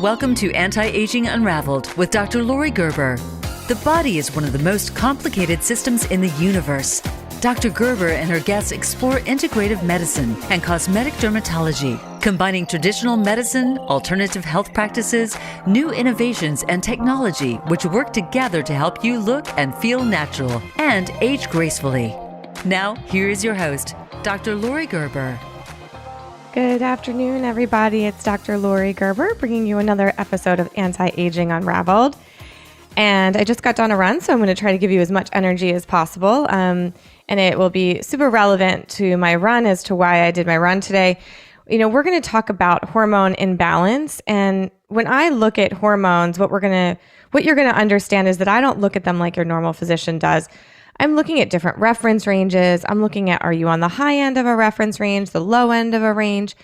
Welcome to Anti-Aging Unraveled with Dr. Lori Gerber. The body is one of the most complicated systems in the universe. Dr. Gerber and her guests explore integrative medicine and cosmetic dermatology, combining traditional medicine, alternative health practices, new innovations, and technology which work together to help you look and feel natural and age gracefully. Now, here is your host, Dr. Lori Gerber. Good afternoon, everybody. It's Dr. Lori Gerber bringing you another episode of Anti-Aging Unraveled. And I just got done a run, so I'm going to try to give you as much energy as possible. And it will be super relevant to my run as to why I did my run today. You know, we're going to talk about hormone imbalance. And when I look at hormones, what you're going to understand is that I don't look at them like your normal physician does. I'm looking at different reference ranges. I'm looking at, are you on the high end of a reference range, the low end of a range?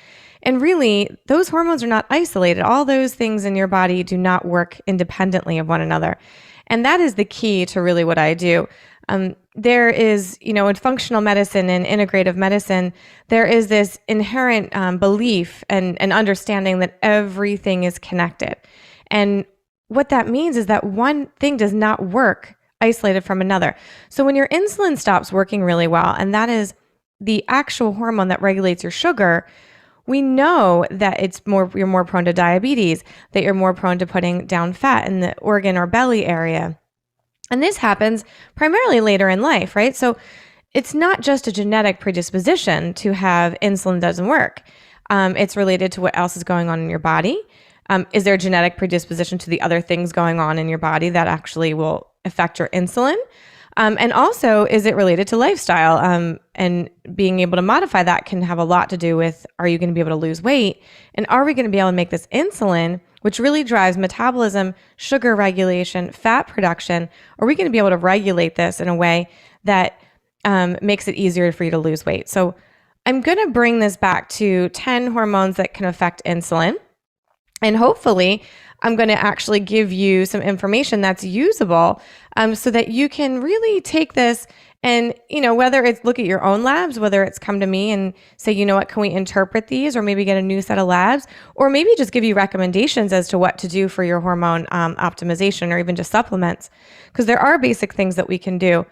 And really, those hormones are not isolated. All those things in your body do not work independently of one another. And that is the key to really what I do. There is, in functional medicine and integrative medicine, there is this inherent belief and understanding that everything is connected. And what that means is that one thing does not work isolated from another. So when your insulin stops working really well, and that is the actual hormone that regulates your sugar, we know that you're more prone to diabetes, that you're more prone to putting down fat in the organ or belly area. And this happens primarily later in life, right? So it's not just a genetic predisposition to have insulin doesn't work. It's related to what else is going on in your body. Is there a genetic predisposition to the other things going on in your body that actually will affect your insulin? And also, is it related to lifestyle? And being able to modify that can have a lot to do with, are you going to be able to lose weight? And are we going to be able to make this insulin, which really drives metabolism, sugar regulation, fat production, are we going to be able to regulate this in a way that makes it easier for you to lose weight? So I'm going to bring this back to 10 hormones that can affect insulin. And hopefully, I'm going to actually give you some information that's usable so that you can really take this and, whether it's look at your own labs, whether it's come to me and say, can we interpret these, or maybe get a new set of labs, or maybe just give you recommendations as to what to do for your hormone optimization, or even just supplements, because there are basic things that we can do,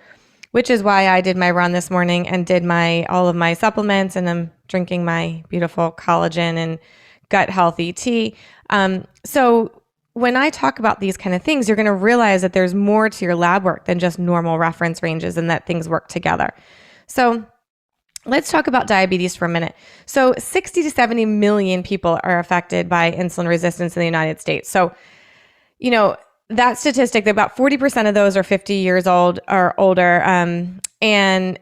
which is why I did my run this morning and did all of my supplements, and I'm drinking my beautiful collagen and gut healthy tea. So when I talk about these kind of things, you're going to realize that there's more to your lab work than just normal reference ranges and that things work together. So let's talk about diabetes for a minute. So 60 to 70 million people are affected by insulin resistance in the United States. So, that statistic, that about 40% of those are 50 years old or older. And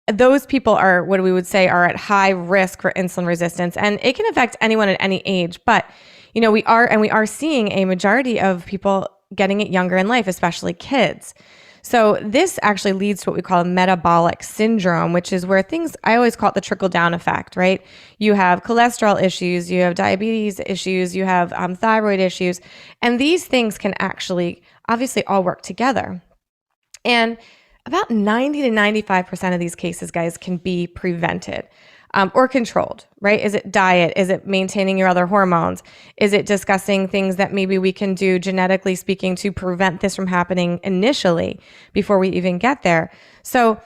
those people are what we would say are at high risk for insulin resistance. And it can affect anyone at any age, but we are seeing a majority of people getting it younger in life, especially kids. So this actually leads to what we call a metabolic syndrome, which is where I always call it the trickle down effect, right? You have cholesterol issues, you have diabetes issues, you have thyroid issues, and these things can actually obviously all work together. And about 90 to 95% of these cases, guys, can be prevented. Or controlled, right? Is it diet? Is it maintaining your other hormones? Is it discussing things that maybe we can do genetically speaking to prevent this from happening initially before we even get there? So,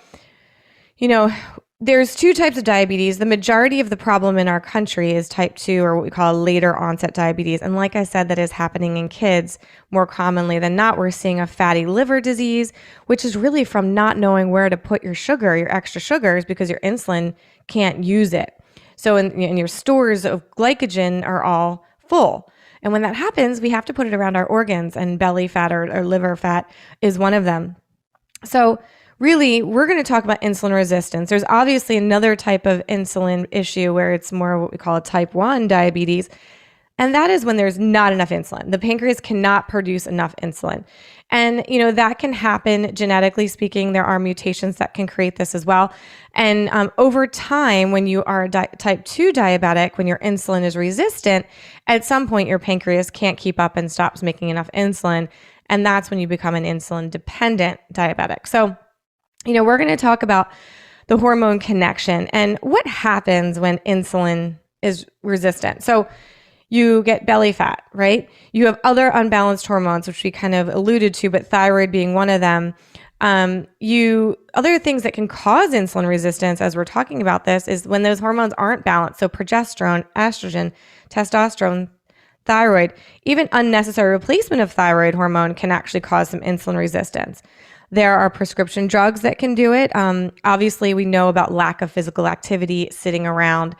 there's two types of diabetes. The majority of the problem in our country is type 2, or what we call later onset diabetes. And like I said, that is happening in kids more commonly than not. We're seeing a fatty liver disease, which is really from not knowing where to put your sugar, your extra sugars, because your insulin can't use it. So in your stores of glycogen are all full. And when that happens, we have to put it around our organs, and belly fat or liver fat is one of them. So really, we're going to talk about insulin resistance. There's obviously another type of insulin issue where it's more what we call a type 1 diabetes. And that is when there's not enough insulin. The pancreas cannot produce enough insulin. And, that can happen genetically speaking. There are mutations that can create this as well. And over time, when you are type 2 diabetic, when your insulin is resistant, at some point your pancreas can't keep up and stops making enough insulin. And that's when you become an insulin dependent diabetic. So, we're going to talk about the hormone connection and what happens when insulin is resistant. So, You get belly fat, right? You have other unbalanced hormones, which we kind of alluded to, but thyroid being one of them. Other things that can cause insulin resistance, as we're talking about this, is when those hormones aren't balanced. So progesterone, estrogen, testosterone, thyroid, even unnecessary replacement of thyroid hormone can actually cause some insulin resistance. There are prescription drugs that can do it. Obviously, we know about lack of physical activity, sitting around,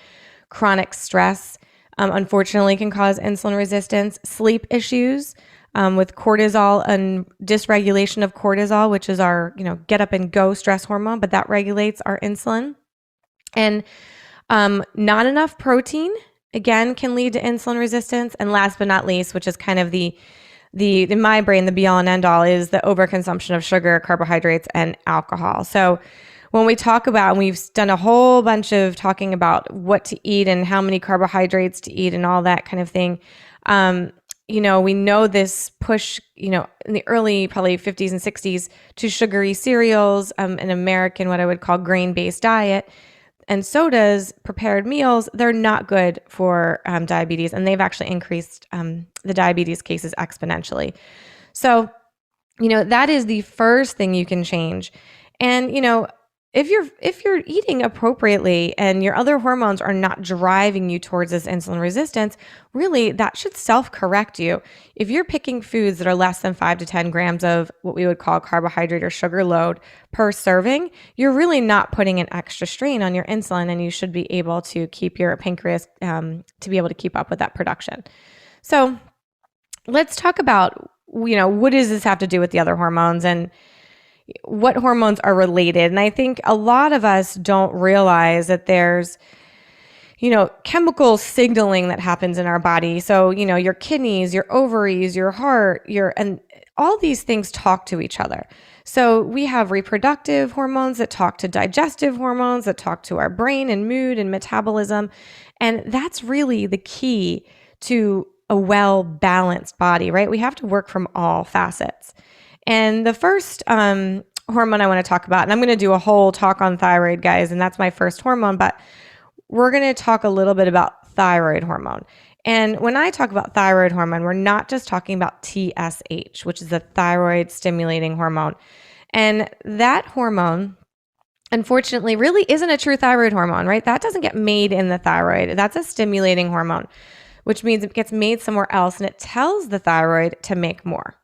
chronic stress, unfortunately can cause insulin resistance, sleep issues, with cortisol and dysregulation of cortisol, which is our, get up and go stress hormone, but that regulates our insulin. And not enough protein, again, can lead to insulin resistance. And last but not least, which is kind of in my brain, the be all and end all, is the overconsumption of sugar, carbohydrates, and alcohol. So when we talk about, and we've done a whole bunch of talking about what to eat and how many carbohydrates to eat and all that kind of thing, we know this push, in the early probably 50s and 60s to sugary cereals, an American, what I would call grain-based diet, and sodas, prepared meals, they're not good for diabetes, and they've actually increased the diabetes cases exponentially. So, that is the first thing you can change. And, if you're eating appropriately and your other hormones are not driving you towards this insulin resistance, really that should self-correct you. If you're picking foods that are less than 5 to 10 grams of what we would call carbohydrate or sugar load per serving, you're really not putting an extra strain on your insulin, and you should be able to keep your pancreas to be able to keep up with that production. So let's talk about, what does this have to do with the other hormones and what hormones are related. And I think a lot of us don't realize that there's, chemical signaling that happens in our body. So, your kidneys, your ovaries, your heart, and all these things talk to each other. So we have reproductive hormones that talk to digestive hormones that talk to our brain and mood and metabolism. And that's really the key to a well-balanced body, right? We have to work from all facets. And the first hormone I want to talk about, and I'm going to do a whole talk on thyroid, guys, and that's my first hormone, but we're going to talk a little bit about thyroid hormone. And when I talk about thyroid hormone, we're not just talking about TSH, which is the thyroid stimulating hormone. And that hormone, unfortunately, really isn't a true thyroid hormone, right? That doesn't get made in the thyroid. That's a stimulating hormone, which means it gets made somewhere else, and it tells the thyroid to make more.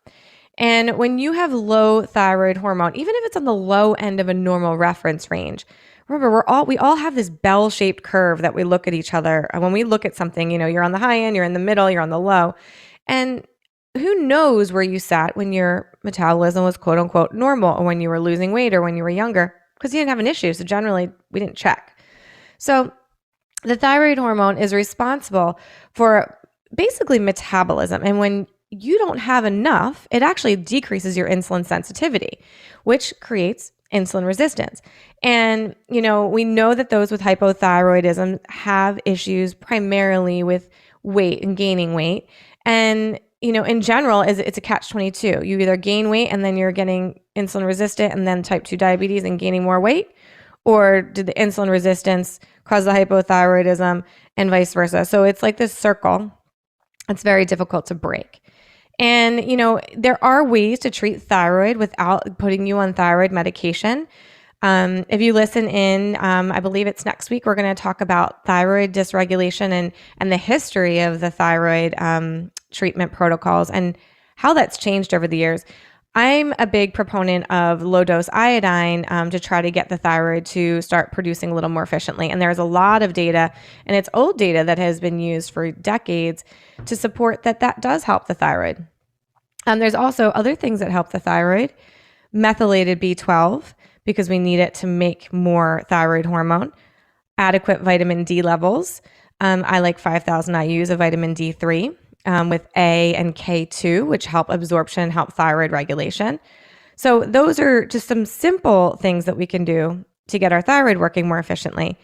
And when you have low thyroid hormone, even if it's on the low end of a normal reference range, remember, we all have this bell-shaped curve that we look at each other. And when we look at something, you're on the high end, you're in the middle, you're on the low. And who knows where you sat when your metabolism was quote unquote normal, or when you were losing weight, or when you were younger, because you didn't have an issue. So generally we didn't check. So the thyroid hormone is responsible for basically metabolism. And when you don't have enough, it actually decreases your insulin sensitivity, which creates insulin resistance. And, we know that those with hypothyroidism have issues primarily with weight and gaining weight. And, in general, it's a catch-22. You either gain weight and then you're getting insulin resistant and then type 2 diabetes and gaining more weight, or did the insulin resistance cause the hypothyroidism and vice versa? So it's like this circle. It's very difficult to break. And, there are ways to treat thyroid without putting you on thyroid medication. If you listen in, I believe it's next week, we're going to talk about thyroid dysregulation and the history of the thyroid treatment protocols and how that's changed over the years. I'm a big proponent of low-dose iodine to try to get the thyroid to start producing a little more efficiently. And there's a lot of data, and it's old data that has been used for decades to support that does help the thyroid. There's also other things that help the thyroid. Methylated B12, because we need it to make more thyroid hormone. Adequate vitamin D levels. I like 5,000 IUs of vitamin D3 with A and K2, which help absorption, help thyroid regulation. So those are just some simple things that we can do to get our thyroid working more efficiently.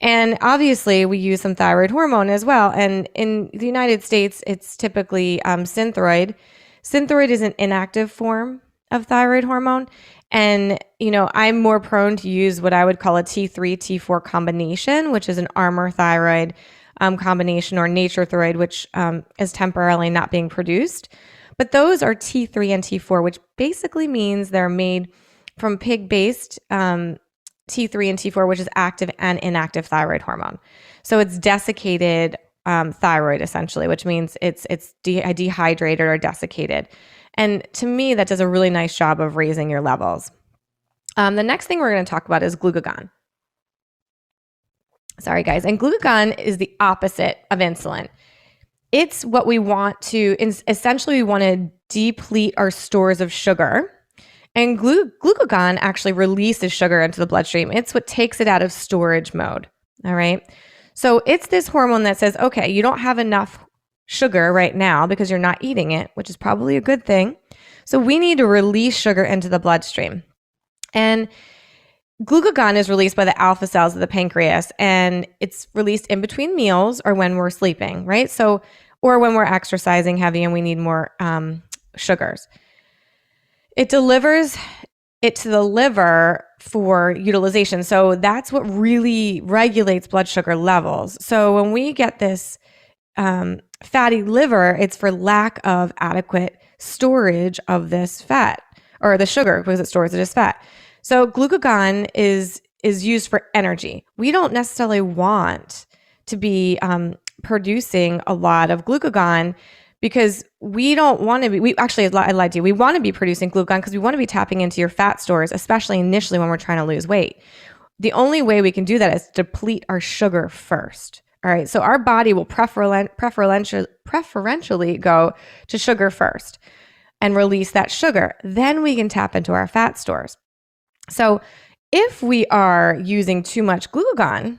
And obviously, we use some thyroid hormone as well. And in the United States, it's typically Synthroid. Synthroid is an inactive form of thyroid hormone. And, I'm more prone to use what I would call a T3, T4 combination, which is an Armour thyroid combination, or nature thyroid, which is temporarily not being produced. But those are T3 and T4, which basically means they're made from pig-based T3 and T4, which is active and inactive thyroid hormone. So it's desiccated thyroid, essentially, which means it's dehydrated or desiccated. And to me, that does a really nice job of raising your levels. The next thing we're going to talk about is glucagon. Sorry, guys. And glucagon is the opposite of insulin. It's what we want to, essentially, we want to deplete our stores of sugar. And glucagon actually releases sugar into the bloodstream. It's what takes it out of storage mode. All right. So it's this hormone that says, okay, you don't have enough sugar right now because you're not eating it, which is probably a good thing. So we need to release sugar into the bloodstream. And glucagon is released by the alpha cells of the pancreas, and it's released in between meals or when we're sleeping, right? So, or when we're exercising heavy and we need more sugars. It delivers it to the liver for utilization. So that's what really regulates blood sugar levels. So when we get this fatty liver, it's for lack of adequate storage of this fat, or the sugar, because it stores it as fat. So glucagon is used for energy. We don't necessarily want to be producing a lot of glucagon, because we don't want to be, I lied to you. We want to be producing glucagon because we want to be tapping into your fat stores, especially initially when we're trying to lose weight. The only way we can do that is deplete our sugar first. All right. So our body will preferentially go to sugar first and release that sugar. Then we can tap into our fat stores. So if we are using too much glucagon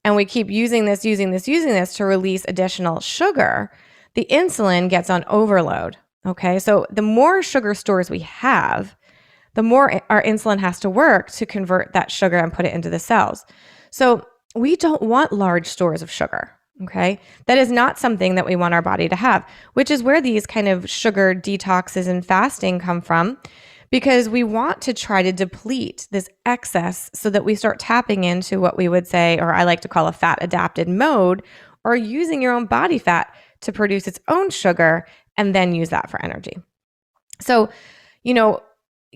and we keep using this to release additional sugar, the insulin gets on overload. Okay. So the more sugar stores we have, the more our insulin has to work to convert that sugar and put it into the cells. So we don't want large stores of sugar. Okay. That is not something that we want our body to have, which is where these kind of sugar detoxes and fasting come from, because we want to try to deplete this excess so that we start tapping into what we would say, or I like to call, a fat adapted mode, or using your own body fat to produce its own sugar and then use that for energy. So,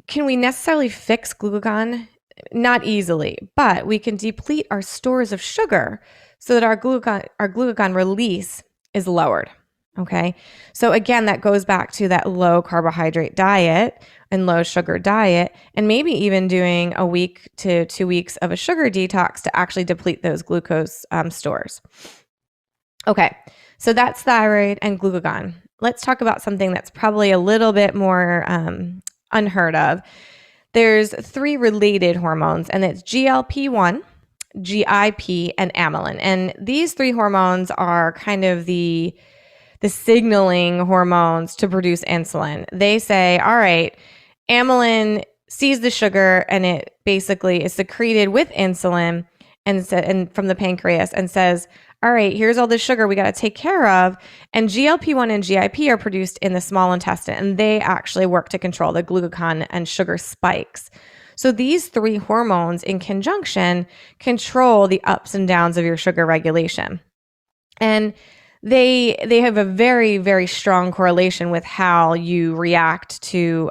can we necessarily fix glucagon? Not easily, but we can deplete our stores of sugar so that our glucagon release is lowered. Okay. So again, that goes back to that low carbohydrate diet and low sugar diet, and maybe even doing a week to 2 weeks of a sugar detox to actually deplete those glucose stores. Okay. So that's thyroid and glucagon. Let's talk about something that's probably a little bit more unheard of. There's 3 related hormones, and it's GLP-1, GIP, and amylin. And these 3 hormones are kind of the signaling hormones to produce insulin. They say, all right, amylin sees the sugar and it basically is secreted with insulin and from the pancreas and says, all right, here's all the sugar we got to take care of. And GLP-1 and GIP are produced in the small intestine, and they actually work to control the glucagon and sugar spikes. So these 3 hormones in conjunction control the ups and downs of your sugar regulation. And they have a very, very strong correlation with how you react to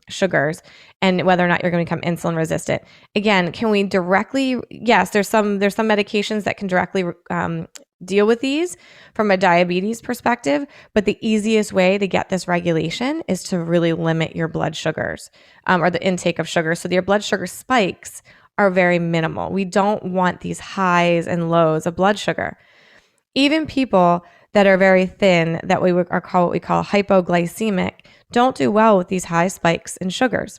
sugars and whether or not you're going to become insulin resistant. Again, can we directly? Yes, there's some medications that can directly deal with these from a diabetes perspective, but the easiest way to get this regulation is to really limit your blood sugars or the intake of sugar, so that your blood sugar spikes are very minimal. We don't want these highs and lows of blood sugar. Even people that are very thin, that are called what we call hypoglycemic, don't do well with these high spikes in sugars.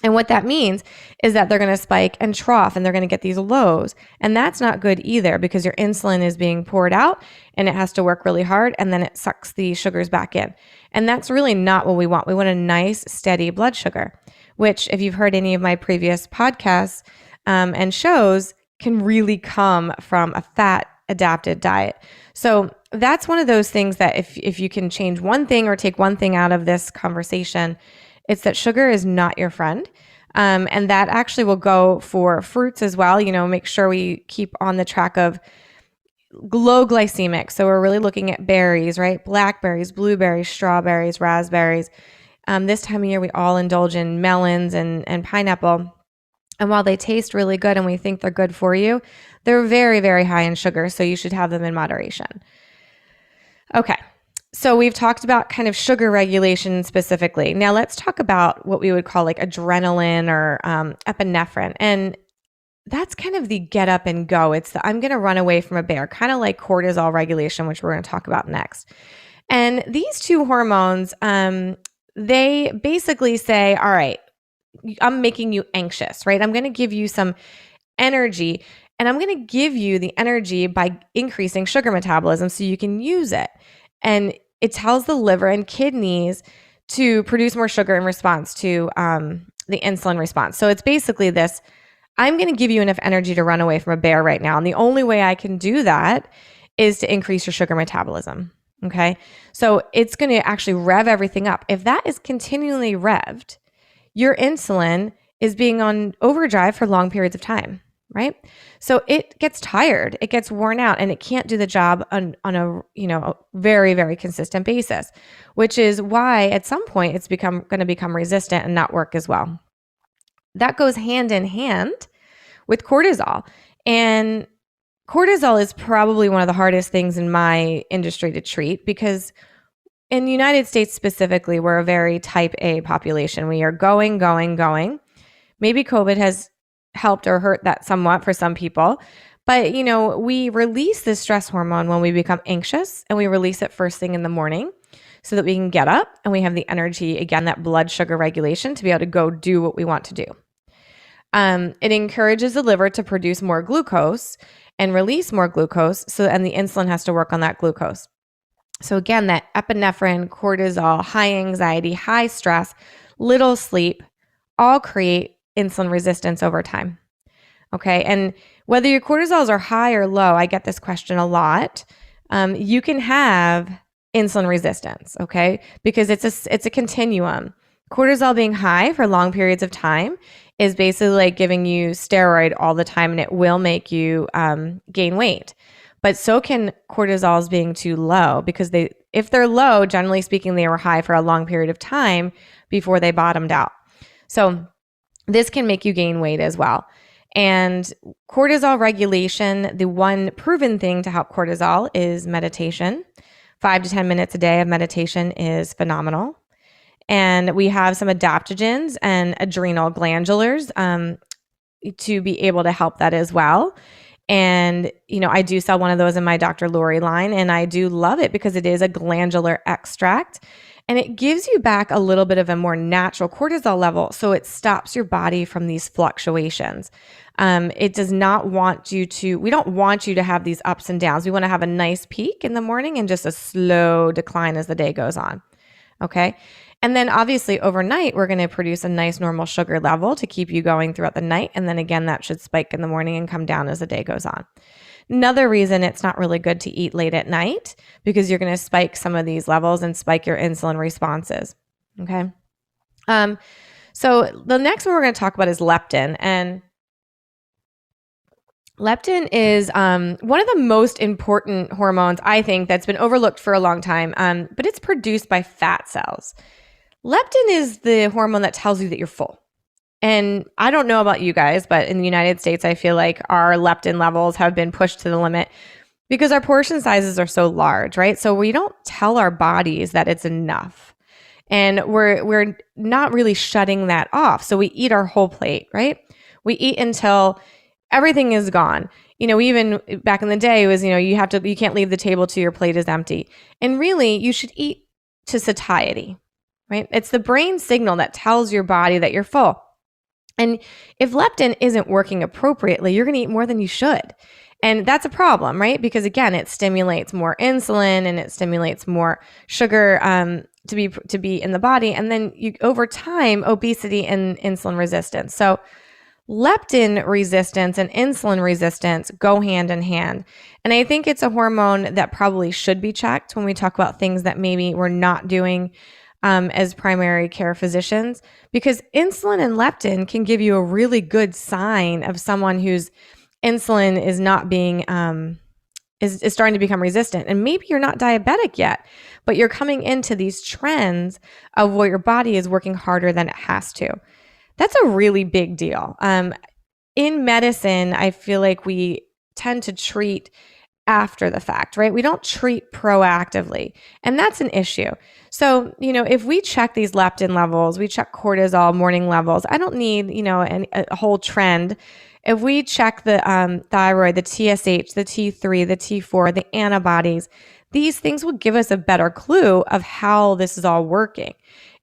And what that means is that they're going to spike and trough, and they're going to get these lows. And that's not good either, because your insulin is being poured out and it has to work really hard, and then it sucks the sugars back in. And that's really not what we want. We want a nice, steady blood sugar, which, if you've heard any of my previous podcasts and shows, can really come from a fat adapted diet. So that's one of those things that if you can change one thing or take one thing out of this conversation, it's that sugar is not your friend. And that actually will go for fruits as well. Make sure we keep on the track of low glycemic. So we're really looking at berries, right? Blackberries, blueberries, strawberries, raspberries. This time of year, we all indulge in melons and pineapple. And while they taste really good and we think they're good for you, they're very, very high in sugar. So you should have them in moderation. Okay. So we've talked about kind of sugar regulation specifically. Now let's talk about what we would call like adrenaline or epinephrine. And that's kind of the get up and go. It's the I'm going to run away from a bear, kind of like cortisol regulation, which we're going to talk about next. And these two hormones, they basically say, all right, I'm making you anxious, right? I'm going to give you some energy, and I'm going to give you the energy by increasing sugar metabolism so you can use it. And it tells the liver and kidneys to produce more sugar in response to the insulin response. So it's basically this, I'm going to give you enough energy to run away from a bear right now. And the only way I can do that is to increase your sugar metabolism. Okay. So it's going to actually rev everything up. If that is continually revved, your insulin is being on overdrive for long periods of time, right? So it gets tired, it gets worn out, and it can't do the job on a a very, very consistent basis, which is why at some point it's going to become resistant and not work as well. That goes hand in hand with cortisol. And cortisol is probably one of the hardest things in my industry to treat because in the United States specifically, we're a very type A population. We are going. Maybe COVID has helped or hurt that somewhat for some people. But, we release this stress hormone when we become anxious, and we release it first thing in the morning so that we can get up and we have the energy, again, that blood sugar regulation to be able to go do what we want to do. It encourages the liver to produce more glucose and release more glucose. And the insulin has to work on that glucose. So again, that epinephrine, cortisol, high anxiety, high stress, little sleep, all create insulin resistance over time. Okay. And whether your cortisols are high or low, I get this question a lot. You can have insulin resistance. Okay. Because it's a continuum. Cortisol being high for long periods of time is basically like giving you steroid all the time, and it will make you gain weight. But so can cortisols being too low, because if they're low, generally speaking, they were high for a long period of time before they bottomed out. So this can make you gain weight as well. And cortisol regulation, the one proven thing to help cortisol is meditation. 5 to 10 minutes a day of meditation is phenomenal. And we have some adaptogens and adrenal glandulars to be able to help that as well. And, I do sell one of those in my Dr. Lori line, and I do love it because it is a glandular extract, and it gives you back a little bit of a more natural cortisol level. So it stops your body from these fluctuations. It does not want we don't want you to have these ups and downs. We want to have a nice peak in the morning and just a slow decline as the day goes on. Okay. And then obviously overnight, we're going to produce a nice normal sugar level to keep you going throughout the night. And then again, that should spike in the morning and come down as the day goes on. Another reason it's not really good to eat late at night, because you're going to spike some of these levels and spike your insulin responses. Okay. So the next one we're going to talk about is leptin. And leptin is one of the most important hormones, I think, that's been overlooked for a long time, but it's produced by fat cells. Leptin is the hormone that tells you that you're full. And I don't know about you guys, but in the United States, I feel like our leptin levels have been pushed to the limit because our portion sizes are so large, right? So we don't tell our bodies that it's enough. And we're not really shutting that off. So we eat our whole plate, right? We eat until everything is gone. Even back in the day, it was, you can't leave the table till your plate is empty. And really, you should eat to satiety, right? It's the brain signal that tells your body that you're full. And if leptin isn't working appropriately, you're going to eat more than you should. And that's a problem, right? Because again, it stimulates more insulin and it stimulates more sugar to be in the body. And then over time, obesity and insulin resistance. So leptin resistance and insulin resistance go hand in hand. And I think it's a hormone that probably should be checked when we talk about things that maybe we're not doing as primary care physicians, because insulin and leptin can give you a really good sign of someone whose insulin is not being is starting to become resistant. And maybe you're not diabetic yet, but you're coming into these trends of where your body is working harder than it has to. That's a really big deal. In medicine, I feel like we tend to treat after the fact, right? We don't treat proactively, and that's an issue. So, if we check these leptin levels, we check cortisol morning levels, I don't need, a whole trend. If we check the thyroid, the TSH, the T3, the T4, the antibodies, these things will give us a better clue of how this is all working.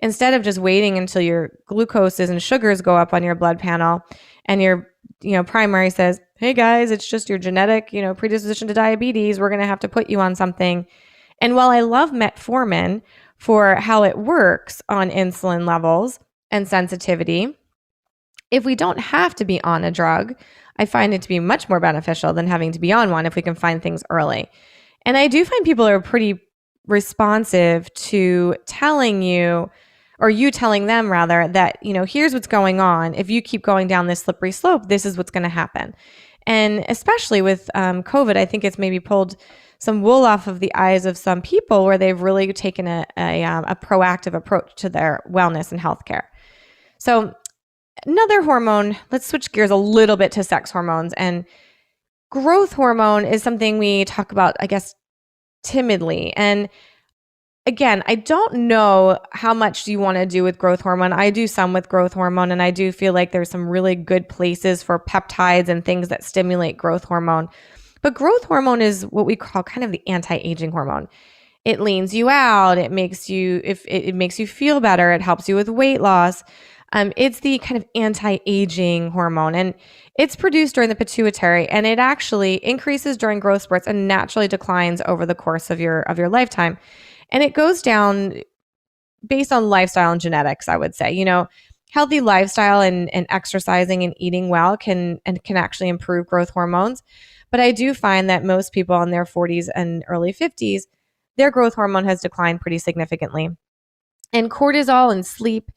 Instead of just waiting until your glucoses and sugars go up on your blood panel and your primary says, hey guys, it's just your genetic, predisposition to diabetes. We're going to have to put you on something. And while I love metformin for how it works on insulin levels and sensitivity, if we don't have to be on a drug, I find it to be much more beneficial than having to be on one if we can find things early. And I do find people are pretty responsive to telling you, or you telling them rather, that, here's what's going on. If you keep going down this slippery slope, this is what's going to happen. And especially with COVID, I think it's maybe pulled some wool off of the eyes of some people where they've really taken a proactive approach to their wellness and healthcare. So another hormone, let's switch gears a little bit to sex hormones. And growth hormone is something we talk about, I guess, timidly. And again, I don't know how much you want to do with growth hormone. I do some with growth hormone, and I do feel like there's some really good places for peptides and things that stimulate growth hormone. But growth hormone is what we call kind of the anti-aging hormone. It leans you out. It makes you feel better. It helps you with weight loss. It's the kind of anti-aging hormone, and it's produced during the pituitary, and it actually increases during growth spurts and naturally declines over the course of your lifetime. And it goes down based on lifestyle and genetics, I would say. Healthy lifestyle and exercising and eating well can actually improve growth hormones. But I do find that most people in their 40s and early 50s, their growth hormone has declined pretty significantly. And cortisol and sleep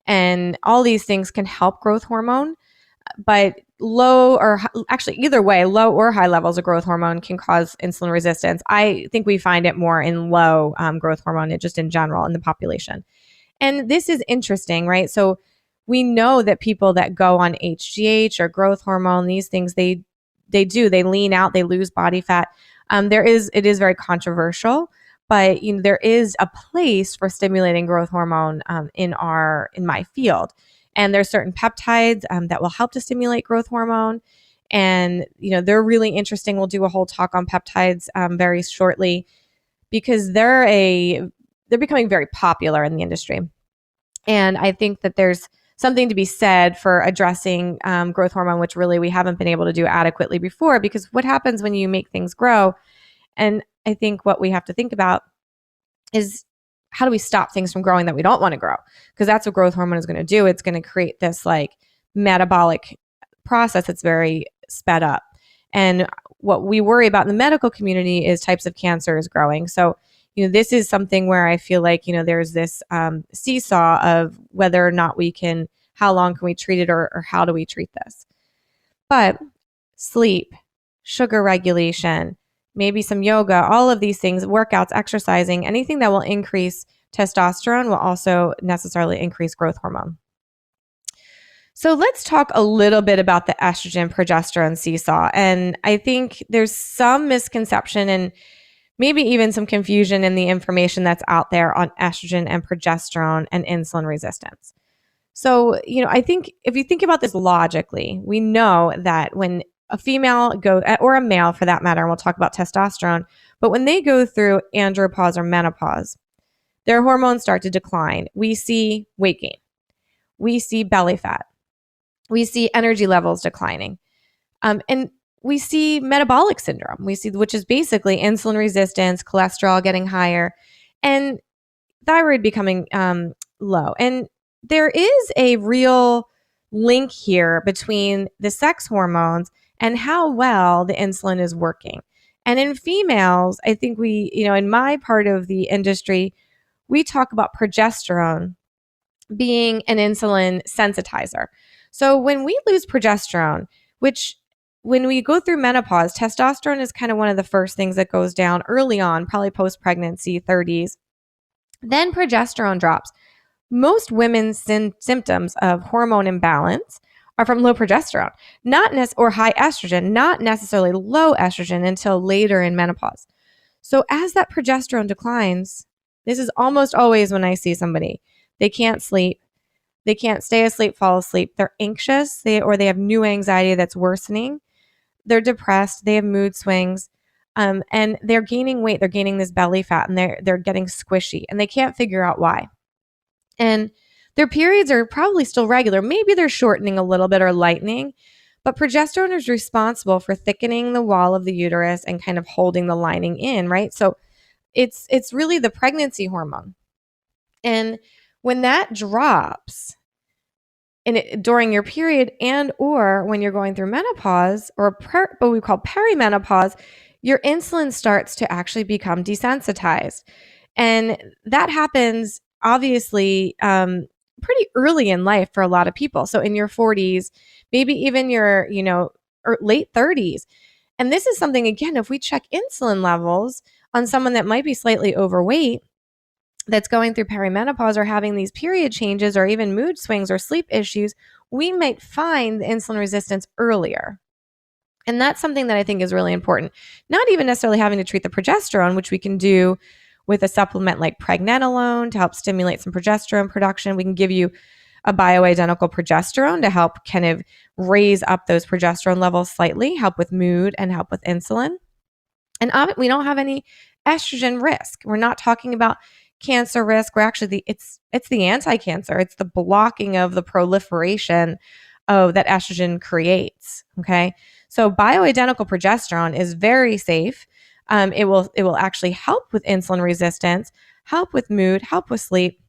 and all these things can help growth hormone, but low or actually either way, low or high levels of growth hormone can cause insulin resistance. I think we find it more in low growth hormone, just in general in the population. And this is interesting, right? So we know that people that go on HGH or growth hormone, these things, they lean out, they lose body fat. It is very controversial, but there is a place for stimulating growth hormone in my field. And there's certain peptides that will help to stimulate growth hormone. And, they're really interesting. We'll do a whole talk on peptides very shortly because they're becoming very popular in the industry. And I think that there's something to be said for addressing growth hormone, which really we haven't been able to do adequately before, because what happens when you make things grow? And I think what we have to think about is, how do we stop things from growing that we don't want to grow? Because that's what growth hormone is going to do. It's going to create this metabolic process that's very sped up. And what we worry about in the medical community is types of cancers growing. So, this is something where I feel like, there's this seesaw of whether or not how long can we treat it or how do we treat this? But sleep, sugar regulation, maybe some yoga, all of these things, workouts, exercising, anything that will increase testosterone will also necessarily increase growth hormone. So let's talk a little bit about the estrogen progesterone seesaw. And I think there's some misconception and maybe even some confusion in the information that's out there on estrogen and progesterone and insulin resistance. So, I think if you think about this logically, we know that when a female or a male for that matter, and we'll talk about testosterone, but when they go through andropause or menopause, their hormones start to decline. We see weight gain. We see belly fat. We see energy levels declining. And we see metabolic syndrome. Which is basically insulin resistance, cholesterol getting higher, and thyroid becoming low. And there is a real link here between the sex hormones and how well the insulin is working. And in females, I think in my part of the industry, we talk about progesterone being an insulin sensitizer. So when we lose progesterone, which when we go through menopause, testosterone is kind of one of the first things that goes down early on, probably post-pregnancy, 30s. Then progesterone drops. Most women's symptoms of hormone imbalance are from low progesterone, or high estrogen, not necessarily low estrogen until later in menopause. So as that progesterone declines, this is almost always when I see somebody, they can't sleep, they can't stay asleep, fall asleep, they're anxious, or they have new anxiety that's worsening, they're depressed, they have mood swings, and they're gaining weight, they're gaining this belly fat, and they're getting squishy, and they can't figure out why. And their periods are probably still regular. Maybe they're shortening a little bit or lightening, but progesterone is responsible for thickening the wall of the uterus and kind of holding the lining in, right? So it's really the pregnancy hormone. And when that drops during your period and or when you're going through menopause or what we call perimenopause, your insulin starts to actually become desensitized. And that happens obviously pretty early in life for a lot of people. So in your 40s, maybe even your, or late 30s. And this is something, again, if we check insulin levels on someone that might be slightly overweight, that's going through perimenopause or having these period changes or even mood swings or sleep issues, we might find the insulin resistance earlier. And that's something that I think is really important. Not even necessarily having to treat the progesterone, which we can do with a supplement like pregnenolone to help stimulate some progesterone production. We can give you a bioidentical progesterone to help kind of raise up those progesterone levels slightly, help with mood and help with insulin. And we don't have any estrogen risk. We're not talking about cancer risk. We're actually it's the anti-cancer. It's the blocking of the proliferation that estrogen creates. Okay. So bioidentical progesterone is very safe. It will actually help with insulin resistance, help with mood, help with sleep,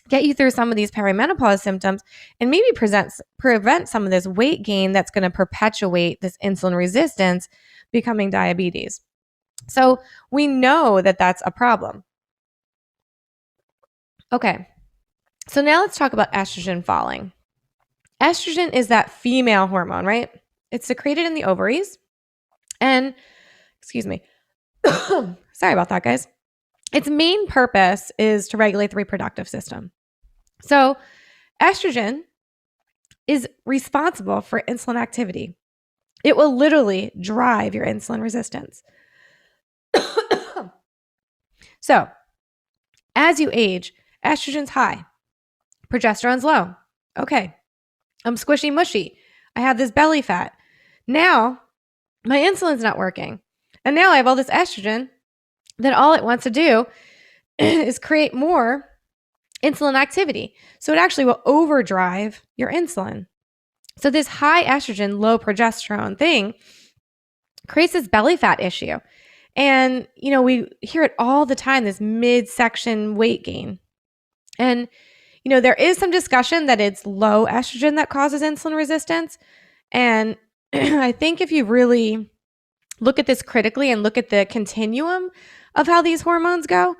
get you through some of these perimenopause symptoms, and maybe prevent some of this weight gain that's going to perpetuate this insulin resistance becoming diabetes. So we know that that's a problem. Okay, so now let's talk about estrogen falling. Estrogen is that female hormone, right? It's secreted in the ovaries. And, excuse me, sorry about that, guys. Its main purpose is to regulate the reproductive system. So estrogen is responsible for insulin activity. It will literally drive your insulin resistance. So as you age, estrogen's high, progesterone's low. Okay, I'm squishy mushy. I have this belly fat. Now my insulin's not working. And now I have all this estrogen that all it wants to do is create more insulin activity. So it actually will overdrive your insulin. So this high estrogen, low progesterone thing creates this belly fat issue. And, we hear it all the time, this midsection weight gain. And, there is some discussion that it's low estrogen that causes insulin resistance. And I think if you really look at this critically and look at the continuum of how these hormones go,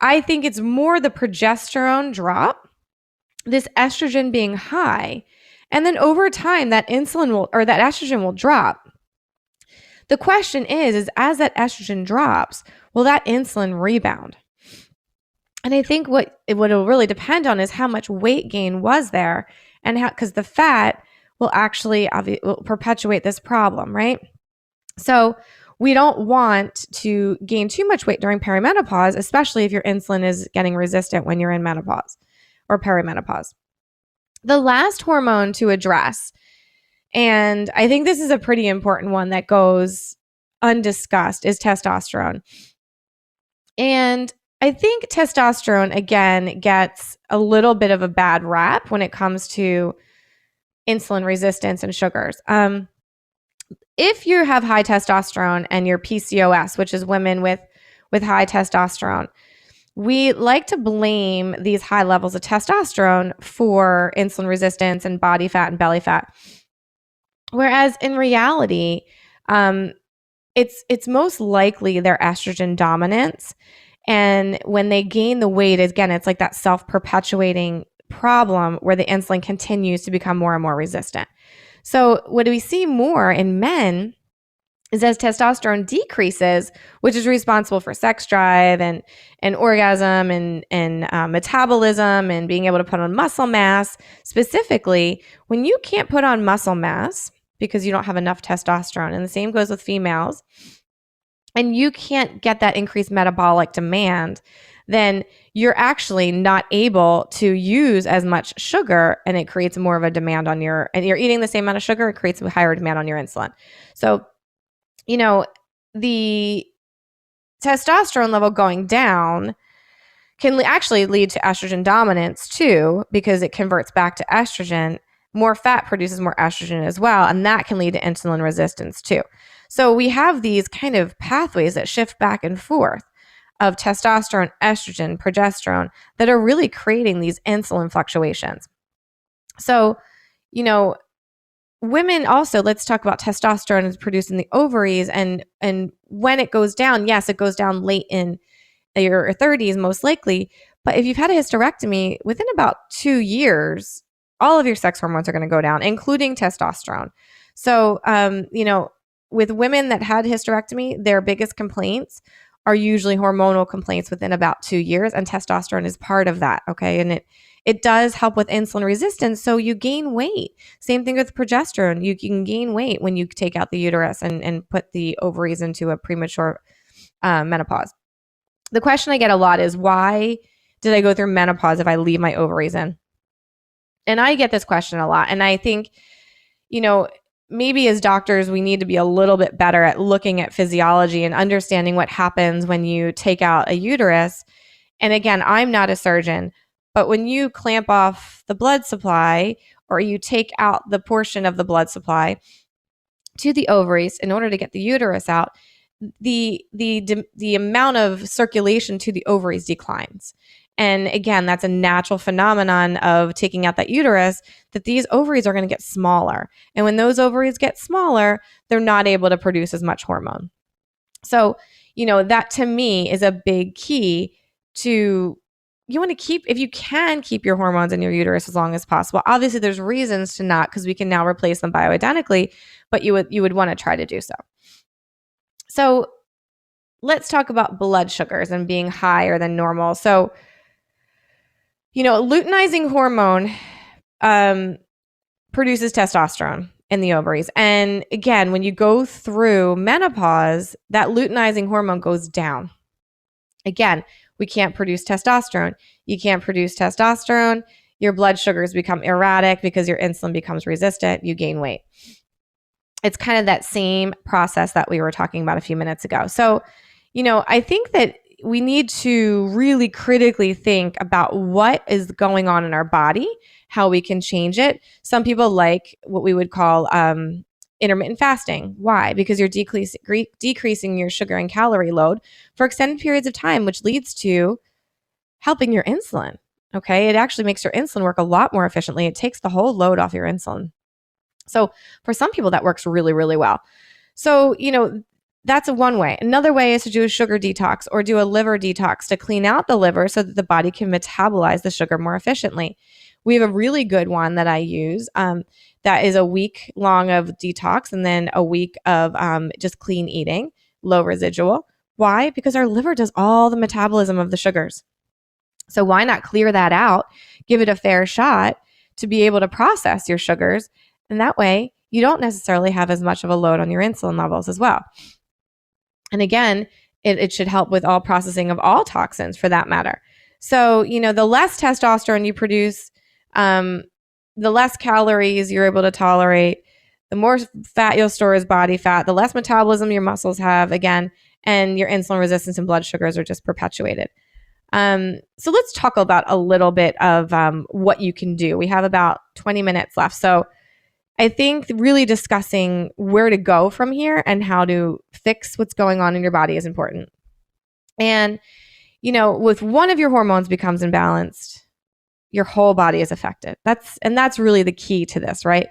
I think it's more the progesterone drop, this estrogen being high, and then over time that estrogen will drop. The question is as that estrogen drops, will that insulin rebound? And I think what it'll really depend on is how much weight gain was there, and because the fat will actually will perpetuate this problem, right? So we don't want to gain too much weight during perimenopause, especially if your insulin is getting resistant when you're in menopause or perimenopause. The last hormone to address, and I think this is a pretty important one that goes undiscussed, is testosterone. And I think testosterone, again, gets a little bit of a bad rap when it comes to insulin resistance and sugars. If you have high testosterone and you're PCOS, which is women with high testosterone, we like to blame these high levels of testosterone for insulin resistance and body fat and belly fat. Whereas in reality, it's most likely their estrogen dominance. And when they gain the weight, again, it's like that self-perpetuating problem where the insulin continues to become more and more resistant. So what do we see more in men is as testosterone decreases, which is responsible for sex drive and orgasm and metabolism and being able to put on muscle mass. Specifically, when you can't put on muscle mass because you don't have enough testosterone, and the same goes with females, and you can't get that increased metabolic demand, then you're actually not able to use as much sugar, and it creates more of a demand on and you're eating the same amount of sugar, it creates a higher demand on your insulin. So the testosterone level going down can actually lead to estrogen dominance too, because it converts back to estrogen. More fat produces more estrogen as well, and that can lead to insulin resistance too. So we have these kind of pathways that shift back and forth of testosterone, estrogen, progesterone that are really creating these insulin fluctuations. So, women also, let's talk about testosterone is produced in the ovaries, and when it goes down, yes, it goes down late in your 30s most likely, but if you've had a hysterectomy, within about 2 years, all of your sex hormones are going to go down, including testosterone. So, with women that had hysterectomy, their biggest complaints are usually hormonal complaints within about 2 years, and testosterone is part of that, okay? And it does help with insulin resistance, so you gain weight. Same thing with progesterone. You can gain weight when you take out the uterus and put the ovaries into a premature menopause. The question I get a lot is, why did I go through menopause if I leave my ovaries in? And I get this question a lot. And I think, maybe as doctors, we need to be a little bit better at looking at physiology and understanding what happens when you take out a uterus. And again, I'm not a surgeon, but when you clamp off the blood supply or you take out the portion of the blood supply to the ovaries in order to get the uterus out, the amount of circulation to the ovaries declines. And again, that's a natural phenomenon of taking out that uterus, that these ovaries are going to get smaller. And when those ovaries get smaller, they're not able to produce as much hormone. So, that to me is a big key to, you want to keep, if you can, keep your hormones in your uterus as long as possible. Obviously, there's reasons to not, because we can now replace them bioidentically, but you would want to try to do so. So let's talk about blood sugars and being higher than normal. So, luteinizing hormone produces testosterone in the ovaries. And again, when you go through menopause, that luteinizing hormone goes down. Again, we can't produce testosterone. You can't produce testosterone. Your blood sugars become erratic because your insulin becomes resistant. You gain weight. It's kind of that same process that we were talking about a few minutes ago. So, I think that we need to really critically think about what is going on in our body, how we can change it. Some people like what we would call intermittent fasting. Why? Because you're decreasing your sugar and calorie load for extended periods of time, which leads to helping your insulin. Okay. It actually makes your insulin work a lot more efficiently. It takes the whole load off your insulin. So for some people, that works really, really well. So, that's one way. Another way is to do a sugar detox or do a liver detox to clean out the liver so that the body can metabolize the sugar more efficiently. We have a really good one that I use that is a week long of detox and then a week of just clean eating, low residual. Why? Because our liver does all the metabolism of the sugars. So why not clear that out, give it a fair shot to be able to process your sugars, and that way you don't necessarily have as much of a load on your insulin levels as well. And again, it should help with all processing of all toxins for that matter. So, the less testosterone you produce, the less calories you're able to tolerate, the more fat you'll store as body fat, the less metabolism your muscles have, again, and your insulin resistance and blood sugars are just perpetuated. So let's talk about a little bit of what you can do. We have about 20 minutes left. So I think really discussing where to go from here and how to fix what's going on in your body is important. And, with one of your hormones becomes imbalanced, your whole body is affected. That's really the key to this, right?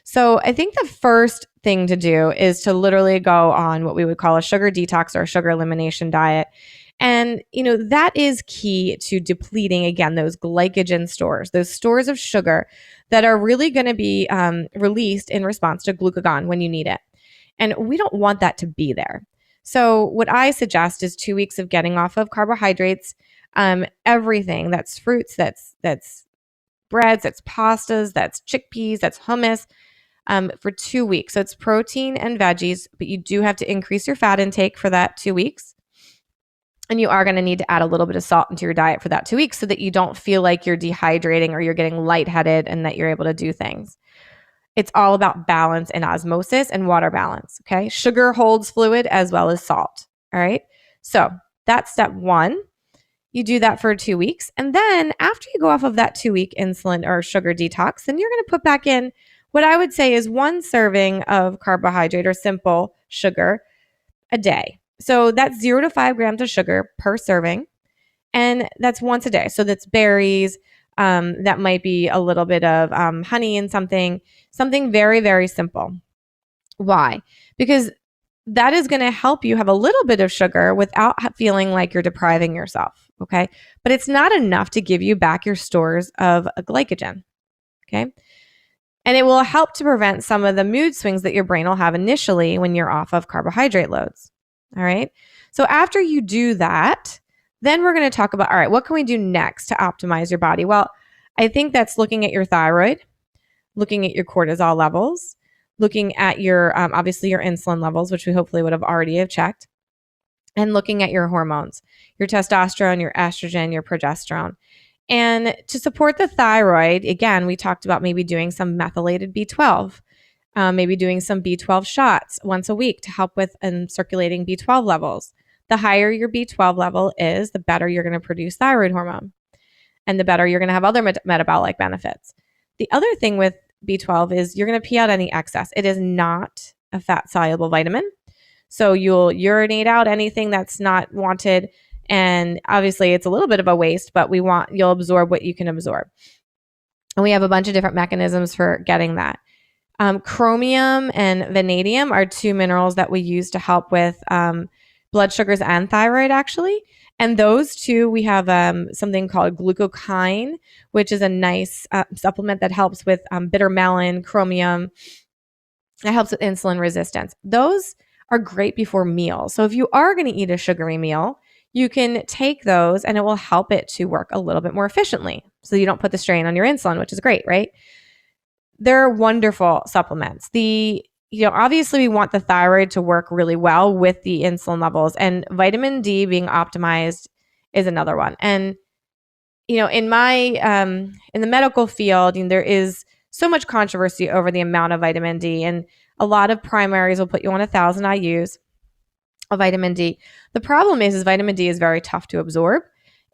So I think the first thing to do is to literally go on what we would call a sugar detox or a sugar elimination diet. And, that is key to depleting, again, those glycogen stores, those stores of sugar that are really going to be released in response to glucagon when you need it. And we don't want that to be there. So what I suggest is 2 weeks of getting off of carbohydrates, everything that's fruits, that's breads, that's pastas, that's chickpeas, that's hummus, for 2 weeks. So it's protein and veggies, but you do have to increase your fat intake for that 2 weeks. And you are going to need to add a little bit of salt into your diet for that 2 weeks so that you don't feel like you're dehydrating or you're getting lightheaded and that you're able to do things. It's all about balance and osmosis and water balance, okay? Sugar holds fluid as well as salt, all right? So that's step one. You do that for 2 weeks. And then after you go off of that 2-week insulin or sugar detox, then you're going to put back in what I would say is 1 serving of carbohydrate or simple sugar a day. So that's 0 to 5 grams of sugar per serving. And that's once a day. So that's berries. That might be a little bit of honey and something very, very simple. Why? Because that is going to help you have a little bit of sugar without feeling like you're depriving yourself. Okay. But it's not enough to give you back your stores of glycogen. Okay. And it will help to prevent some of the mood swings that your brain will have initially when you're off of carbohydrate loads. All right. So after you do that, then we're going to talk about, all right, what can we do next to optimize your body? Well, I think that's looking at your thyroid, looking at your cortisol levels, looking at your, obviously your insulin levels, which we hopefully would have already have checked, and looking at your hormones, your testosterone, your estrogen, your progesterone. And to support the thyroid, again, we talked about maybe doing some methylated B12, maybe doing some B12 shots once a week to help with circulating B12 levels. The higher your B12 level is, the better you're going to produce thyroid hormone and the better you're going to have other metabolic benefits. The other thing with B12 is you're going to pee out any excess. It is not a fat-soluble vitamin. So you'll urinate out anything that's not wanted. And obviously it's a little bit of a waste, but you'll absorb what you can absorb. And we have a bunch of different mechanisms for getting that. Chromium and vanadium are 2 minerals that we use to help with blood sugars and thyroid, actually. And those 2, we have something called glucokyne, which is a nice supplement that helps with bitter melon, chromium. It helps with insulin resistance. Those are great before meals. So if you are going to eat a sugary meal, you can take those and it will help it to work a little bit more efficiently. So you don't put the strain on your insulin, which is great, right? They're wonderful supplements. Obviously we want the thyroid to work really well with the insulin levels, and vitamin D being optimized is another one. And, in the medical field, there is so much controversy over the amount of vitamin D, and a lot of primaries will put you on 1,000 IUs of vitamin D. The problem is vitamin D is very tough to absorb,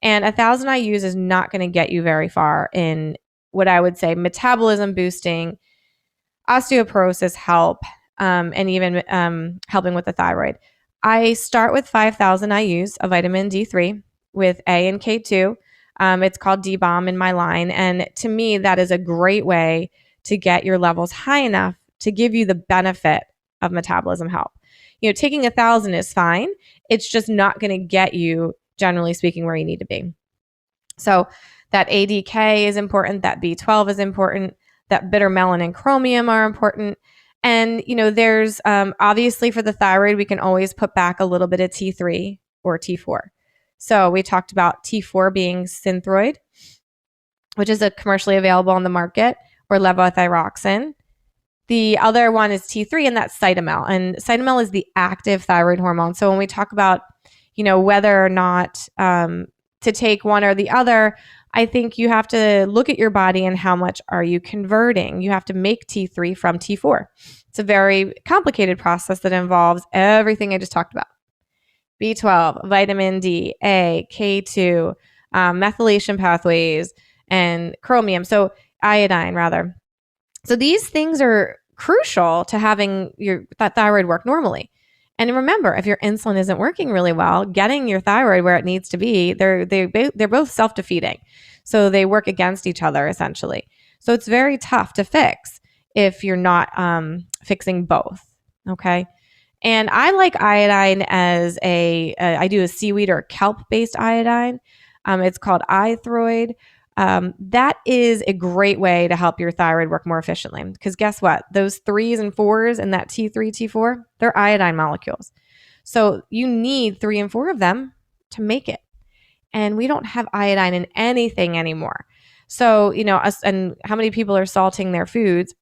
and 1,000 IUs is not going to get you very far in what I would say metabolism boosting, osteoporosis help, and even helping with the thyroid. I start with 5,000 IUs of vitamin D3 with A and K2. It's called D-Bomb in my line. And to me, that is a great way to get your levels high enough to give you the benefit of metabolism help. Taking 1,000 is fine. It's just not going to get you, generally speaking, where you need to be. So that ADK is important. That B12 is important. That bitter melon and chromium are important. And, there's obviously for the thyroid, we can always put back a little bit of T3 or T4. So we talked about T4 being Synthroid, which is a commercially available on the market, or levothyroxine. The other one is T3, and that's Cytomel. And Cytomel is the active thyroid hormone. So when we talk about, whether or not to take one or the other, I think you have to look at your body and how much are you converting. You have to make T3 from T4. It's a very complicated process that involves everything I just talked about. B12, vitamin D, A, K2, methylation pathways, and chromium. So iodine, rather. So these things are crucial to having that thyroid work normally. And remember, if your insulin isn't working really well, getting your thyroid where it needs to be, they're both self-defeating. So they work against each other, essentially. So it's very tough to fix if you're not fixing both, okay? And I like iodine as I do a seaweed or kelp-based iodine. It's called iThroid. That is a great way to help your thyroid work more efficiently. Because guess what? Those 3s and 4s in that T3, T4, they're iodine molecules. So you need 3 and 4 of them to make it. And we don't have iodine in anything anymore. So, and how many people are salting their foods,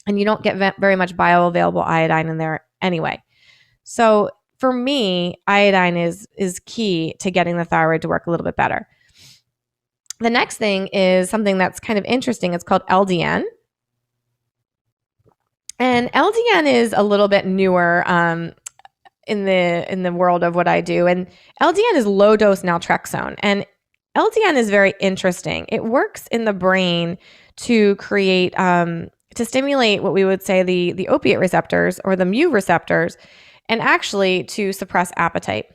and you don't get very much bioavailable iodine in there anyway. So for me, iodine is key to getting the thyroid to work a little bit better. The next thing is something that's kind of interesting. It's called LDN. And LDN is a little bit newer in the world of what I do. And LDN is low dose naltrexone. And LDN is very interesting. It works in the brain to create to stimulate what we would say the opiate receptors or the mu receptors, and actually to suppress appetite.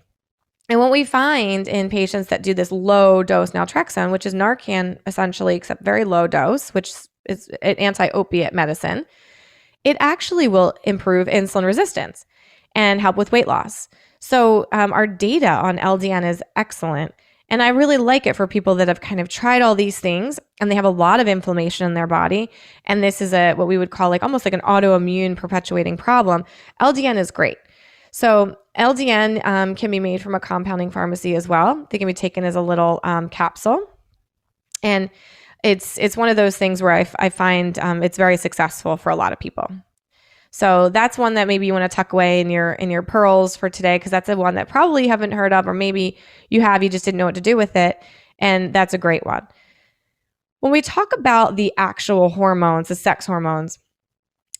And what we find in patients that do this low dose naltrexone, which is Narcan essentially, except very low dose, which is an anti-opiate medicine, it actually will improve insulin resistance and help with weight loss. So our data on LDN is excellent. And I really like it for people that have kind of tried all these things and they have a lot of inflammation in their body. And this is what we would call almost like an autoimmune perpetuating problem. LDN is great. So LDN can be made from a compounding pharmacy as well. They can be taken as a little capsule. And it's one of those things where I find it's very successful for a lot of people. So that's one that maybe you want to tuck away in your pearls for today, because that's the one that probably you haven't heard of, or maybe you have, you just didn't know what to do with it. And that's a great one. When we talk about the actual hormones, the sex hormones,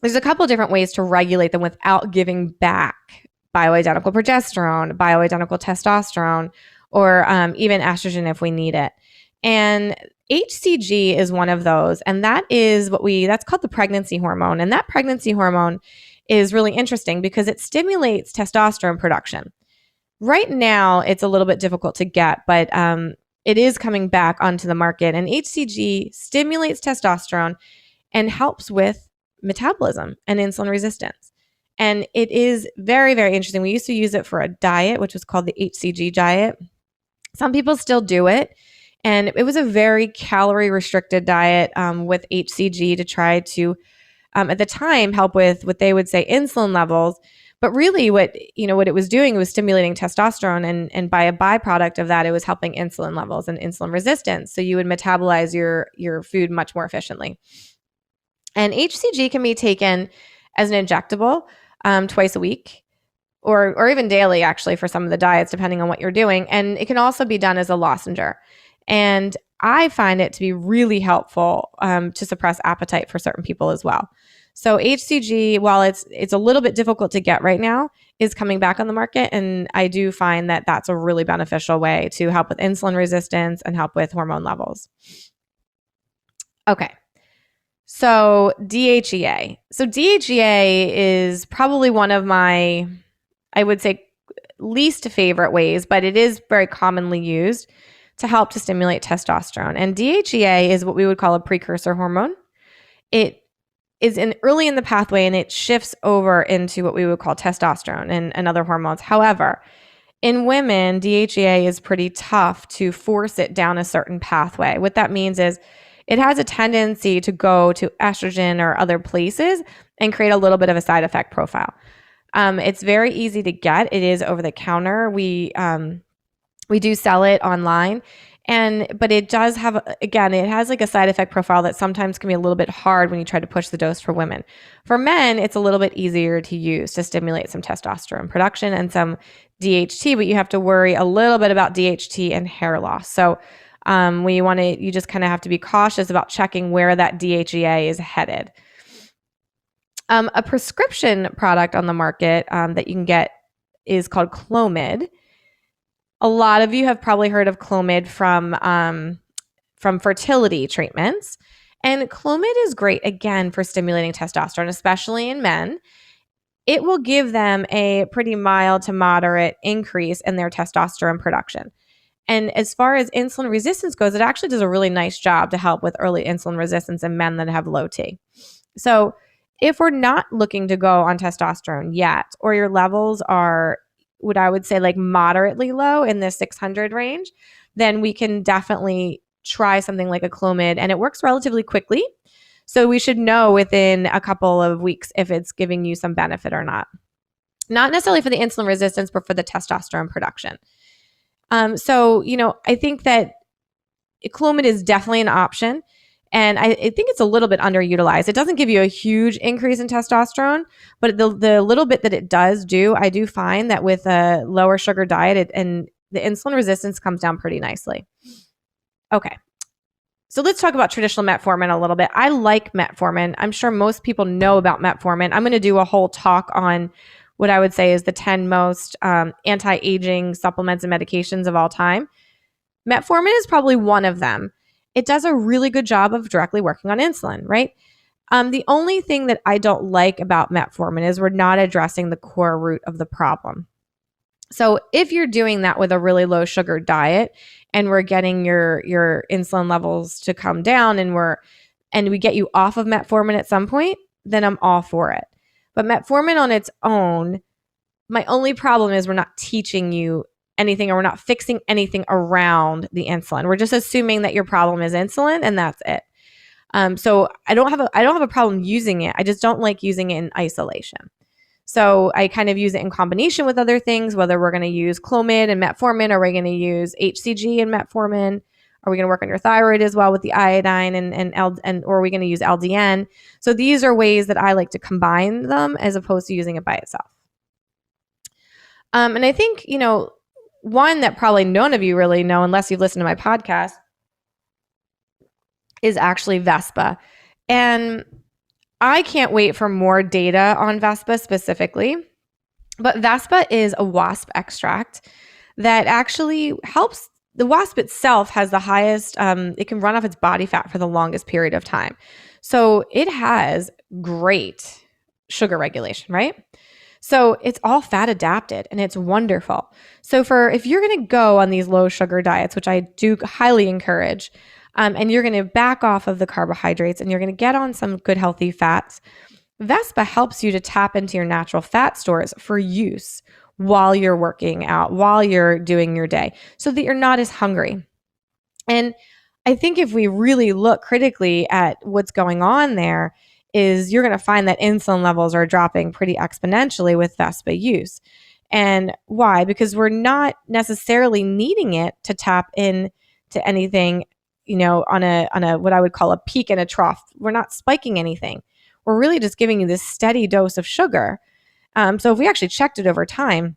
there's a couple different ways to regulate them without giving back bioidentical progesterone, bioidentical testosterone, or even estrogen if we need it. And HCG is one of those, and that is that's called the pregnancy hormone. And that pregnancy hormone is really interesting because it stimulates testosterone production. Right now, it's a little bit difficult to get, but it is coming back onto the market. And HCG stimulates testosterone and helps with metabolism and insulin resistance. And it is very, very interesting. We used to use it for a diet, which was called the HCG diet. Some people still do it. And it was a very calorie restricted diet with HCG to try to, at the time, help with what they would say insulin levels. But really what it was doing was stimulating testosterone. And by a byproduct of that, it was helping insulin levels and insulin resistance. So you would metabolize your food much more efficiently. And HCG can be taken as an injectable twice a week. Or even daily, actually, for some of the diets, depending on what you're doing. And it can also be done as a lozenge. And I find it to be really helpful to suppress appetite for certain people as well. So HCG, while it's a little bit difficult to get right now, is coming back on the market. And I do find that that's a really beneficial way to help with insulin resistance and help with hormone levels. Okay. So DHEA. So DHEA is probably one of my, I would say, least favorite ways, but it is very commonly used to help to stimulate testosterone. And DHEA is what we would call a precursor hormone. It is early in the pathway and it shifts over into what we would call testosterone and other hormones. However, in women, DHEA is pretty tough to force it down a certain pathway. What that means is it has a tendency to go to estrogen or other places and create a little bit of a side effect profile. It's very easy to get. It is over the counter. We do sell it online, but it does have, again, it has like a side effect profile that sometimes can be a little bit hard when you try to push the dose for women. For men, it's a little bit easier to use to stimulate some testosterone production and some DHT, but you have to worry a little bit about DHT and hair loss. So you just kind of have to be cautious about checking where that DHEA is headed. A prescription product on the market that you can get is called Clomid. A lot of you have probably heard of Clomid from fertility treatments. And Clomid is great, again, for stimulating testosterone, especially in men. It will give them a pretty mild to moderate increase in their testosterone production. And as far as insulin resistance goes, it actually does a really nice job to help with early insulin resistance in men that have low T. So if we're not looking to go on testosterone yet, or your levels are what I would say like moderately low in the 600 range, then we can definitely try something like a Clomid, and it works relatively quickly. So we should know within a couple of weeks if it's giving you some benefit or not. Not necessarily for the insulin resistance, but for the testosterone production. So, I think that Clomid is definitely an option. And I think it's a little bit underutilized. It doesn't give you a huge increase in testosterone, but the little bit that it does do, I do find that with a lower sugar diet and the insulin resistance comes down pretty nicely. Okay. So let's talk about traditional metformin a little bit. I like metformin. I'm sure most people know about metformin. I'm going to do a whole talk on what I would say is the 10 most anti-aging supplements and medications of all time. Metformin is probably one of them. It does a really good job of directly working on insulin, right? The only thing that I don't like about metformin is we're not addressing the core root of the problem. So if you're doing that with a really low sugar diet and we're getting your insulin levels to come down and we get you off of metformin at some point, then I'm all for it. But metformin on its own, my only problem is we're not teaching you anything, or we're not fixing anything around the insulin. We're just assuming that your problem is insulin and that's it. So I don't have a problem using it. I just don't like using it in isolation. So I kind of use it in combination with other things, whether we're going to use Clomid and metformin, or we're going to use HCG and metformin. Are we going to work on your thyroid as well with the iodine or are we going to use LDN? So these are ways that I like to combine them as opposed to using it by itself. And I think, one that probably none of you really know unless you've listened to my podcast is actually Vespa. And I can't wait for more data on Vespa specifically. But Vespa is a wasp extract that actually helps. The wasp itself has the highest, it can run off its body fat for the longest period of time. So it has great sugar regulation, right? So it's all fat adapted and it's wonderful. So if you're going to go on these low sugar diets, which I do highly encourage, and you're going to back off of the carbohydrates and you're going to get on some good healthy fats, Vespa helps you to tap into your natural fat stores for use while you're working out, while you're doing your day, so that you're not as hungry. And I think if we really look critically at what's going on there, is you're going to find that insulin levels are dropping pretty exponentially with Vespa use. And why? Because we're not necessarily needing it to tap into anything, on a what I would call a peak and a trough. We're not spiking anything. We're really just giving you this steady dose of sugar. So if we actually checked it over time,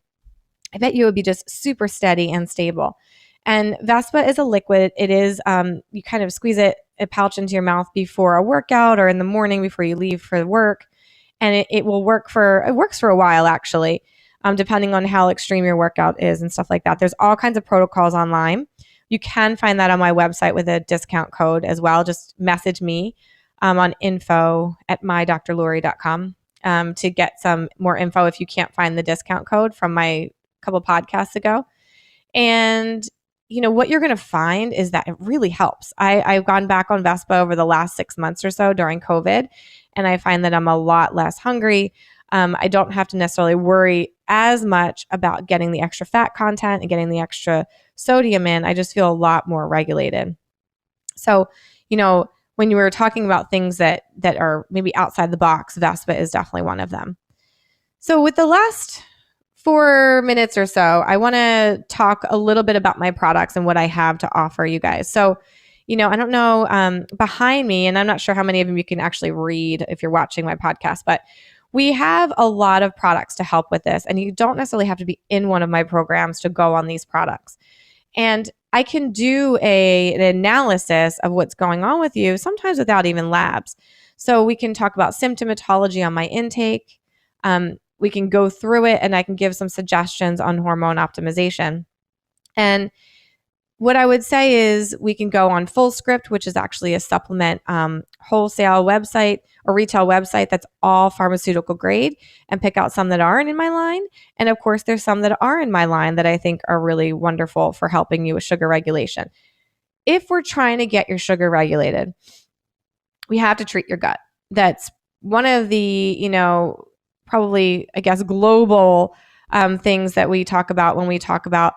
I bet you it would be just super steady and stable. And Vespa is a liquid. It is, you kind of squeeze a pouch into your mouth before a workout or in the morning before you leave for work. And it works for a while actually, depending on how extreme your workout is and stuff like that. There's all kinds of protocols online. You can find that on my website with a discount code as well. Just message me on info@mydrlori.com to get some more info if you can't find the discount code from my couple podcasts ago. And what you're going to find is that it really helps. I've gone back on Vespa over the last 6 months or so during COVID, and I find that I'm a lot less hungry. I don't have to necessarily worry as much about getting the extra fat content and getting the extra sodium in. I just feel a lot more regulated. So, when you were talking about things that are maybe outside the box, Vespa is definitely one of them. So with the last 4 minutes or so, I want to talk a little bit about my products and what I have to offer you guys. So, I don't know, behind me, and I'm not sure how many of you can actually read if you're watching my podcast, but we have a lot of products to help with this. And you don't necessarily have to be in one of my programs to go on these products. And I can do an analysis of what's going on with you, sometimes without even labs. So we can talk about symptomatology on my intake. We can go through it and I can give some suggestions on hormone optimization. And what I would say is we can go on Fullscript, which is actually a supplement wholesale website or retail website that's all pharmaceutical grade, and pick out some that aren't in my line. And of course, there's some that are in my line that I think are really wonderful for helping you with sugar regulation. If we're trying to get your sugar regulated, we have to treat your gut. That's one of the, probably, I guess, global things that we talk about when we talk about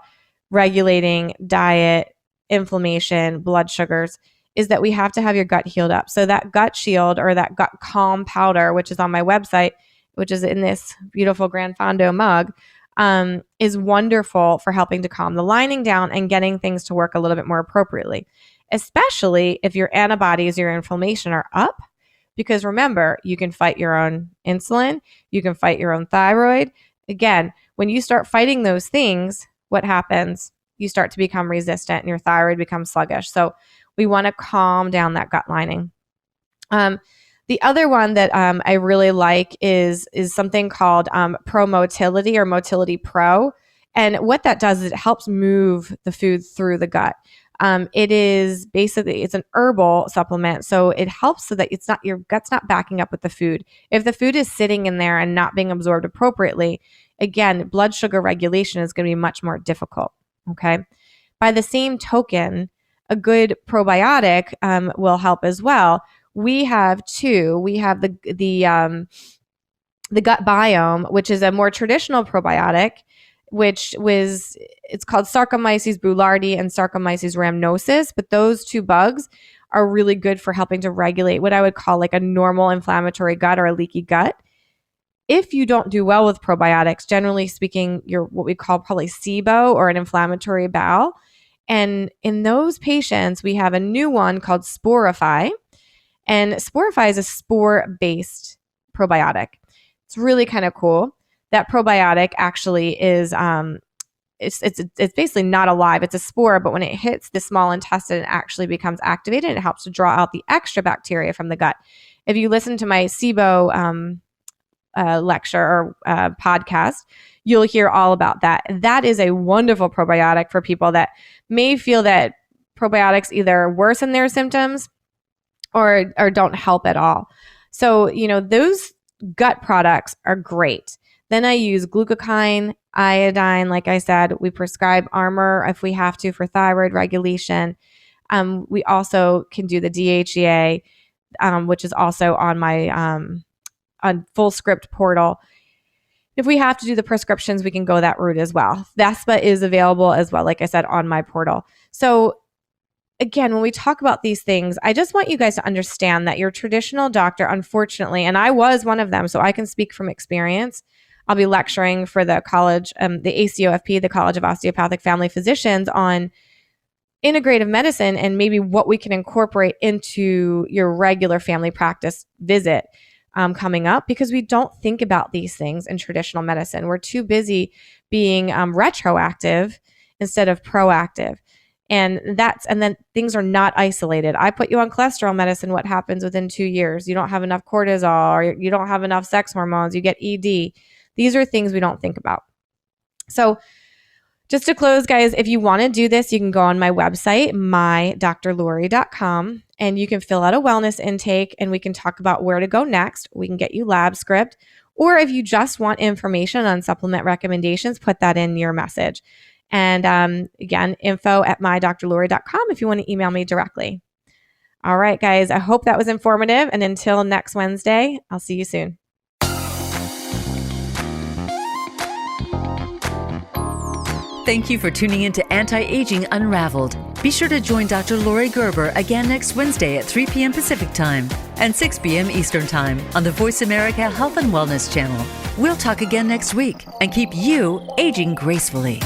regulating diet, inflammation, blood sugars, is that we have to have your gut healed up. So that gut shield or that gut calm powder, which is on my website, which is in this beautiful Gran Fondo mug, is wonderful for helping to calm the lining down and getting things to work a little bit more appropriately, especially if your antibodies, your inflammation are up. Because remember, you can fight your own insulin, you can fight your own thyroid. Again, when you start fighting those things, what happens? You start to become resistant and your thyroid becomes sluggish. So we want to calm down that gut lining. The other one that I really like is something called Pro Motility or Motility Pro. And what that does is it helps move the food through the gut. It is basically, it's an herbal supplement. So it helps so that your gut's not backing up with the food. If the food is sitting in there and not being absorbed appropriately, again, blood sugar regulation is going to be much more difficult. Okay. By the same token, a good probiotic will help as well. We have two. We have the Gut Biome, which is a more traditional probiotic, it's called Saccharomyces boulardii and Saccharomyces rhamnosus. But those two bugs are really good for helping to regulate what I would call like a normal inflammatory gut or a leaky gut. If you don't do well with probiotics, generally speaking, you're what we call probably SIBO or an inflammatory bowel. And in those patients, we have a new one called Sporify. And Sporify is a spore-based probiotic. It's really kind of cool. That probiotic actually is, it's basically not alive. It's a spore, but when it hits the small intestine, it actually becomes activated and it helps to draw out the extra bacteria from the gut. If you listen to my SIBO lecture or podcast, you'll hear all about that. That is a wonderful probiotic for people that may feel that probiotics either worsen their symptoms or don't help at all. So, those gut products are great. Then I use glucokyne, iodine. Like I said, we prescribe Armour if we have to for thyroid regulation. We also can do the DHEA, which is also on my on FullScript portal. If we have to do the prescriptions, we can go that route as well. Vespa is available as well, like I said, on my portal. So again, when we talk about these things, I just want you guys to understand that your traditional doctor, unfortunately, and I was one of them, so I can speak from experience. I'll be lecturing for the college, the ACOFP, the College of Osteopathic Family Physicians, on integrative medicine and maybe what we can incorporate into your regular family practice visit coming up, because we don't think about these things in traditional medicine. We're too busy being retroactive instead of proactive. And then things are not isolated. I put you on cholesterol medicine. What happens within 2 years? You don't have enough cortisol, or you don't have enough sex hormones. You get ED. These are things we don't think about. So just to close, guys, if you want to do this, you can go on my website, mydrlori.com, and you can fill out a wellness intake and we can talk about where to go next. We can get you lab script. Or if you just want information on supplement recommendations, put that in your message. And again, info@mydrlori.com if you want to email me directly. All right, guys, I hope that was informative. And until next Wednesday, I'll see you soon. Thank you for tuning in to Anti-Aging Unraveled. Be sure to join Dr. Lori Gerber again next Wednesday at 3 p.m. Pacific Time and 6 p.m. Eastern Time on the Voice America Health and Wellness Channel. We'll talk again next week and keep you aging gracefully.